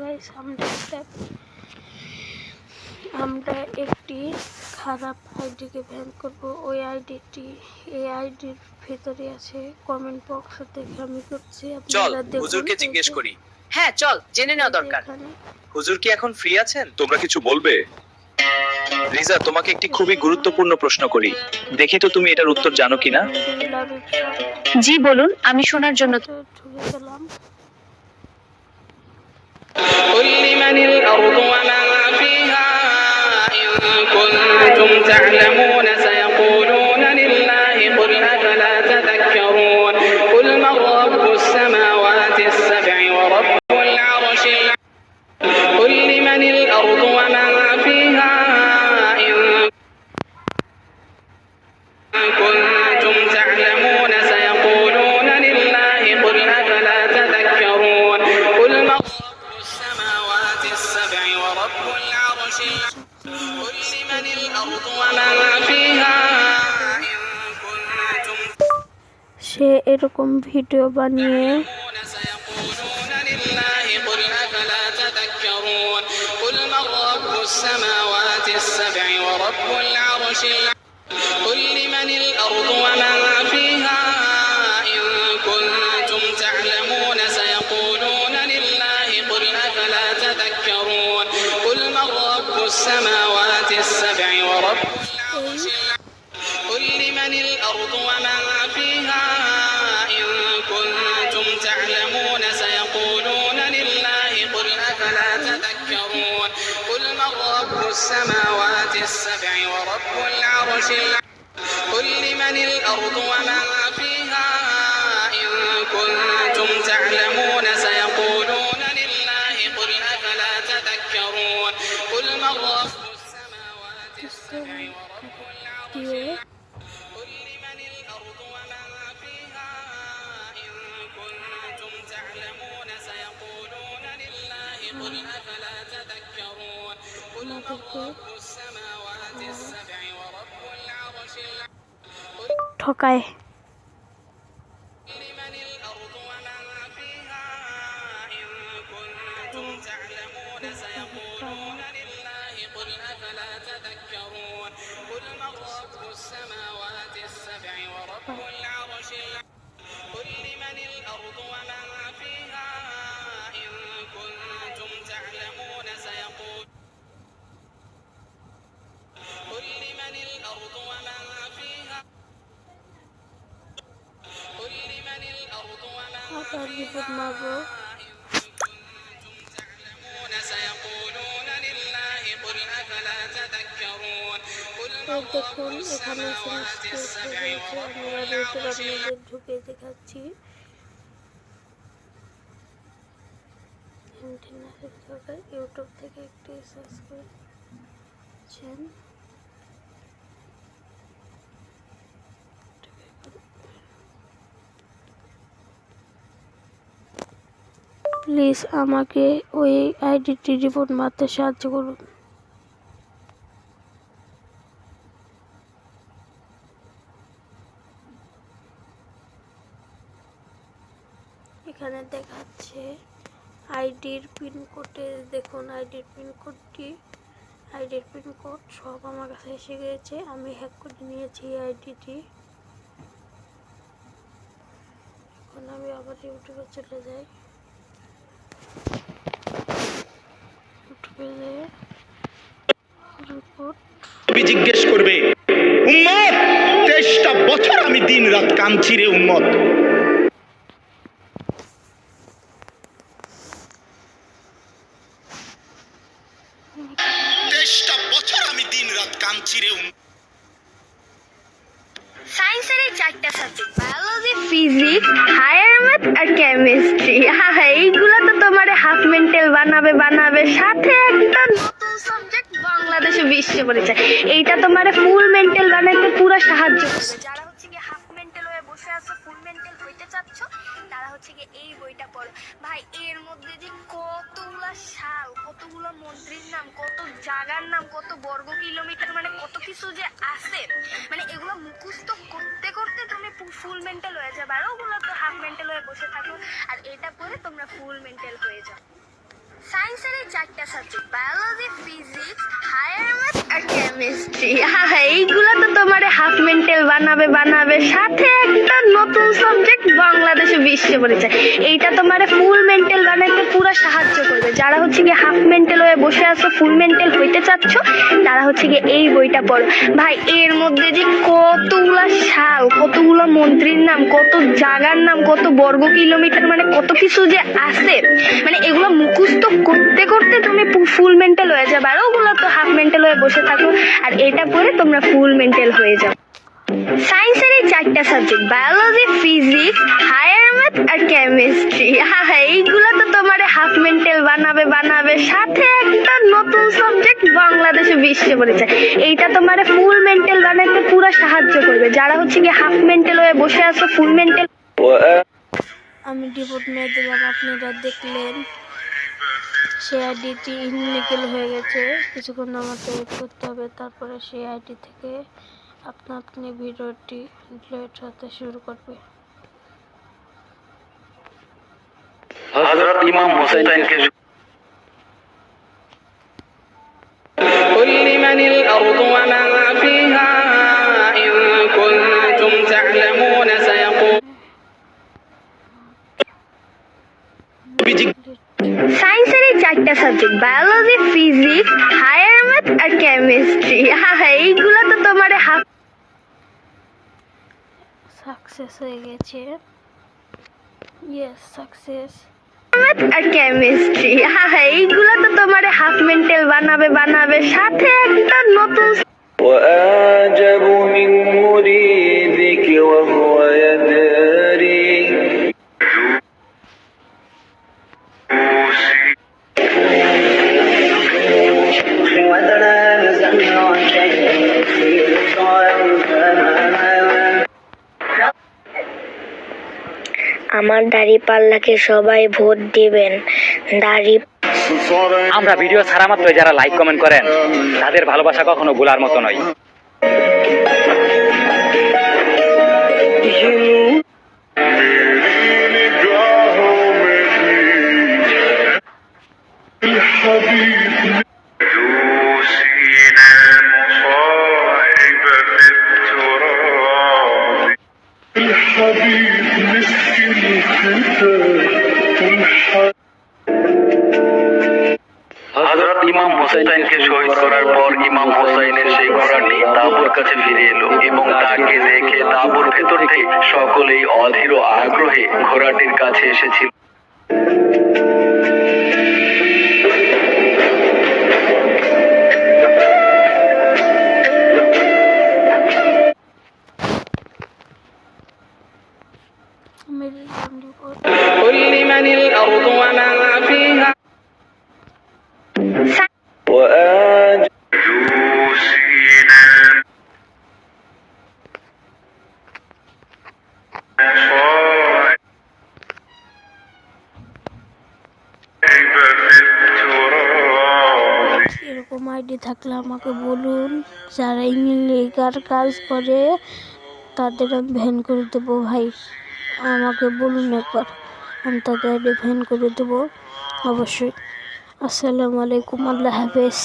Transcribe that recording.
Guys আমরা একটি খারাপ আইডিকে ব্যান করব। ওই আইডিটি এই আইডির ভেতরে আছে। কমেন্ট বক্স থেকে আমি করছি, আপনারা দেখুন। হুজুরকে জিজ্ঞেস করি। হ্যাঁ চল, জেনে নেওয়া দরকার। হুজুর কি এখন ফ্রি আছেন? তোমরা কিছু বলবে? রিজা, তোমাকে একটি খুবই গুরুত্বপূর্ণ প্রশ্ন করি, দেখি তো তুমি এটার উত্তর জানো কিনা। জি বলুন, আমি শোনার জন্য। ঢুকে গেলাম। قل لمن الأرض ومن فيها إن كنتم تعلمون سيقولون لله قل أفلا تذكرون قل من رب السماوات السبع ورب العرش قل لمن الأرض ومن فيها إن كنتم تعلمون سيقولون لله قل أفلا تذكرون قل من السماوات السبع ورب العرش قل لمن الأرض ومن فيها إن كنتم সে এরকম ভিডিও বানিয়ে سيقولون لله قل أفلا تذكرون قل من رب السماوات السبع ورب العرش قل لمن الأرض ومن فيها إن كنتم تعلمون سيقولون لله قل أفلا تذكرون قل من رب السماوات السبع ورب العرش قل لمن الأرض ومن فيها إن كنتم تعلمون سيقولون لله قل أفلا تذكرون قل من رب السماوات السبع ورب العرش قل لمن الأرض ومن فيها إن كنتم تعلمون سيقولون لله قل أفلا تذكرون قل من رب السماوات السبع ورب العرش قل لمن الأرض ومن فيها إن كنتم تعلمون سيقولون لله قل أفلا تذكرون قل من رب السماوات السبع ورب العرش ঠকায়। لمن الأرض ومن فيها إن كنتم تعلمون سيقولون لله قل أفلا تذكرون قل من رب السماوات السبع ورب العرش قل لمن الأرض ومن فيها إن كنتم تعلمون سيقول قل لمن الأرض ومن فيها قل لمن الأرض ومن আবার বিপদ মারবো। كنتم تعلمون سيقولون لله قل أفلا تذكرون قل من رب দেখুন এখানে السماوات السبع ورب আমরা ভিতরে العرش আপনাদের ঢুকে দেখাচ্ছি। ইউটিউব থেকে একটি সার্চ করেছেন। প্লিজ আমাকে ওই আইডিটি রিপোর্ট মারতে সাহায্য করুন। এখানে দেখাচ্ছে আইডির পিনকোডে, দেখুন আইডির পিনকোড সব আমার কাছে এসে গেছে। আমি হ্যাক করে নিয়েছি এই আইডিটি। এখন আমি আবার ইউটিউবে চলে যাই। ইউটিউবে যেয়ে রিপোর্ট তুমি জিজ্ঞেস করবে, উম্মত 23টা বছর আমি দিন রাত কাঁদছি রে উম্মত। 23টা বছর আমি দিন রাত কাঁদছি রে উম্মত। সায়েন্সের এই চারটা subject, biology, physics, higher math আর কেমিস্ট্রি, এইগুলা তো তোমার হাফ মেন্টাল বানাবে সাথে একটা নতুন সাবজেক্ট বাংলাদেশে বিশ্ব পরিচয়। এইটা তোমার ফুল মেন্টাল বানাইতে পুরো সাহায্য করবে। যারা হচ্ছে কি হাফ মেন্টাল হয়ে বসে আছো, ফুল মেন্টাল হইতে চাচ্ছ, তারা হচ্ছে কি এই বইটা পড়ো। ভাই এর মধ্যে যে কতগুলা সাল, কতগুলো মন্ত্রীর নাম, কত জায়গার নাম, কত বর্গ কিলোমিটার, মানে কত কিছু যে আছে, মানে এগুলো মুখস্থ করতে করতে তুমি ফুল মেন্টাল হয়ে যাবে। আর ওগুলো তো হাফ মেন্টাল হয়ে বসে থাকো, আর এটা পড়ে তোমরা ফুল মেন্টাল হয়ে যাও। চারটা subject, biology, physics, higher math আর কেমিস্ট্রি। এইগুলা তো তোমারে হাফ মেন্টাল বানাবে সাথে একটা নতুন সাবজেক্ট বাংলাদেশে বিশ্বে পরিচয়। এইটা তোমারে ফুল মেন্টাল বানাইতে পুরো সাহায্য করবে। যারা হচ্ছে গিয়ে হাফ মেন্টাল হয়ে বসে আছো, ফুল মেন্টাল হইতে চাচ্ছ, তারা হচ্ছে গিয়ে এই বইটা পড়ো। ভাই এর মধ্যে যে কতগুলা সাল, কতগুলো মন্ত্রীর নাম, কত জায়গার নাম, কত বর্গ কিলোমিটার, মানে কত কিছু যে আছে, মানে এগুলো মুখস্থ করতে করতে তুমি ফুল মেন্টাল হয়ে যাবে। আর ওগুলো তো হাফ মেন্টাল হয়ে বসে থাকো, আর এটা পড়ে তোমরা ফুল মেন্টাল হয়ে যাও। সায়েন্সের এই চারটা subject, biology, physics, higher math আর কেমিস্ট্রি। এইগুলো তো তোমারে হাফ মেন্টাল বানাবে সাথে একটা নতুন সাবজেক্ট বাংলাদেশে বিশ্বে পরিচয়। এইটা তোমারে ফুল মেন্টাল বানাইতে পুরো সাহায্য করবে। যারা হচ্ছে গিয়ে হাফ মেন্টাল হয়ে বসে আছো, ফুল মেন্টাল। আমি রিপোর্ট নিয়ে দিলাম, আপনারা দেখলেন সেই আইডিটি ইনলিগেল হয়ে গেছে। কিছুক্ষণ আমাকে ওয়েট করতে হবে, তারপরে সেই আইডি থেকে আপনি ভিডিওটি ডিলিট হতে শুরু করবে। হযরত ইমাম হোসেনকে قل لمن الأرض ومن فيها إن كنتم تعلمون سيقول সায়েন্সের এই চারটা subject, biology, physics, higher math আর কেমিস্ট্রি। এইগুলো তো তোমারে হাফ সাকসেস হয়ে গেছে। Yes, success. ম্যাথ আর কেমিস্ট্রি। এইগুলো তো তোমারে হাফ মেন্টাল বানাবে সাথে একটা নতুন। وأعجب من مريدك وهو يدري আমার দাড়ি পাল্লাকে সবাই ভোট দিবেন। দাড়ি আমরা ভিডিও ছাড়া মাত্র যারা লাইক কমেন্ট করেন তাদের ভালোবাসা কখনো ভোলার মতো নয়। হযরত ইমাম হোসেনকে শহীদ করার পর ইমাম হোসেনের সেই ঘোড়াটি তাঁবুর কাছে ফিরে এলো এবং তাকে দেখে তাঁবুর ভেতর থেকে সকলেই অধীর আগ্রহে ঘোড়াটির কাছে এসেছিল। قل لمن الأرض ومن فيها এরকম আইডি থাকলে আমাকে বলুন। যারা ইংলিগাল কাজ করে তাদের আমি ভ্যান করে দেবো। ভাই আমাকে বলুন একবার, আমি তাদের আইডি ভ্যান করে দেবো অবশ্যই। আসসালামু আলাইকুম, আল্লাহ হাফেজ।